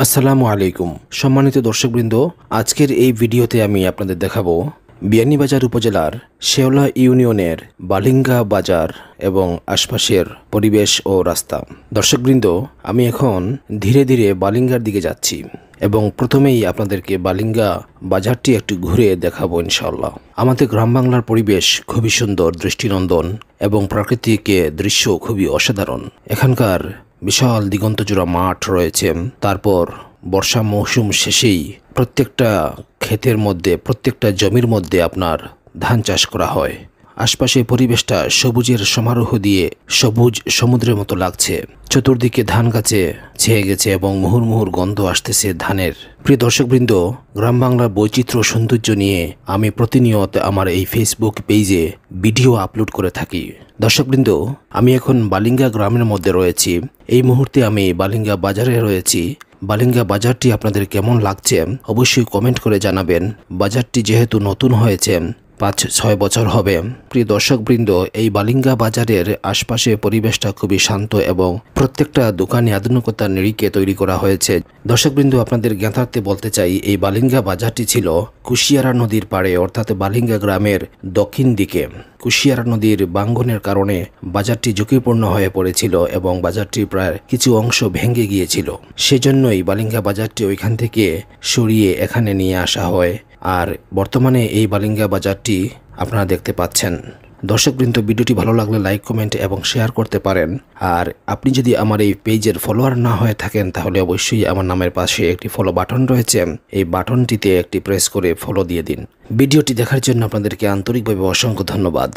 আসসালামু আলাইকুম সম্মানিত দর্শকবৃন্দ, আজকের এই ভিডিওতে আমি আপনাদের দেখাবো বিয়ানীবাজার উপজেলার শেওলা ইউনিয়নের বালিঙ্গা বাজার এবং আশপাশের পরিবেশ ও রাস্তা। দর্শকবৃন্দ, আমি এখন ধীরে ধীরে বালিঙ্গার দিকে যাচ্ছি এবং প্রথমেই আপনাদেরকে বালিঙ্গা বাজারটি একটু ঘুরে দেখাবো ইনশাআল্লাহ। আমাদের গ্রাম বাংলার পরিবেশ খুবই সুন্দর, দৃষ্টিনন্দন এবং প্রাকৃতিক দৃশ্য খুবই অসাধারণ। এখানকার বিশাল দিগন্তজোড়া মাঠ রয়েছে। তারপর বর্ষা মৌসুম শেষেই প্রত্যেকটা ক্ষেতের মধ্যে, প্রত্যেকটা জমির মধ্যে আপনার ধান চাষ করা হয়। আশপাশে পরিবেশটা সবুজের সমারোহ দিয়ে সবুজ সমুদ্রের মতো লাগছে। চতুর্দিকে ধান গাছে ছেয়ে গেছে এবং মুহুর্মুহুর গন্ধ আসতেছে ধানের। প্রিয় দর্শকবৃন্দ, গ্রাম বাংলার বৈচিত্র্য সৌন্দর্য নিয়ে আমি প্রতিনিয়ত আমার এই ফেসবুক পেজে ভিডিও আপলোড করে থাকি। দর্শকবৃন্দ, আমি এখন বালিঙ্গা গ্রামের মধ্যে রয়েছি। এই মুহূর্তে আমি বালিঙ্গা বাজারে রয়েছি। বালিঙ্গা বাজারটি আপনাদের কেমন লাগছে অবশ্যই কমেন্ট করে জানাবেন। বাজারটি যেহেতু নতুন হয়েছে, 5-6 বছর হবে। প্রিয় দর্শকবৃন্দ, এই বালিঙ্গা বাজারের আশপাশে পরিবেশটা খুবই শান্ত এবং প্রত্যেকটা দোকানে আধুনিকতার নিরিখে তৈরি করা হয়েছে। দর্শকবৃন্দ, আপনাদের জ্ঞাতার্থে বলতে চাই, এই বালিঙ্গা বাজারটি ছিল কুশিয়ারা নদীর পাড়ে, অর্থাৎ বালিঙ্গা গ্রামের দক্ষিণ দিকে। কুশিয়ারা নদীর বাঙ্গনের কারণে বাজারটি ঝুঁকিপূর্ণ হয়ে পড়েছিল এবং বাজারটি প্রায় কিছু অংশ ভেঙে গিয়েছিল। সেজন্যই বালিঙ্গা বাজারটি ওইখান থেকে সরিয়ে এখানে নিয়ে আসা হয়। আর বর্তমানে এই বালিঙ্গা বাজারটি আপনারা দেখতে পাচ্ছেন। দর্শকবৃন্দ, ভিডিওটি ভালো লাগলে লাইক, কমেন্ট এবং শেয়ার করতে পারেন। আর আপনি যদি আমার এই পেজের ফলোয়ার না হয়ে থাকেন তাহলে অবশ্যই আমার নামের পাশে একটি ফলো বাটন রয়েছে, এই বাটনটিতে একটি প্রেস করে ফলো দিয়ে দিন। ভিডিওটি দেখার জন্য আপনাদেরকে আন্তরিকভাবে অসংখ্য ধন্যবাদ।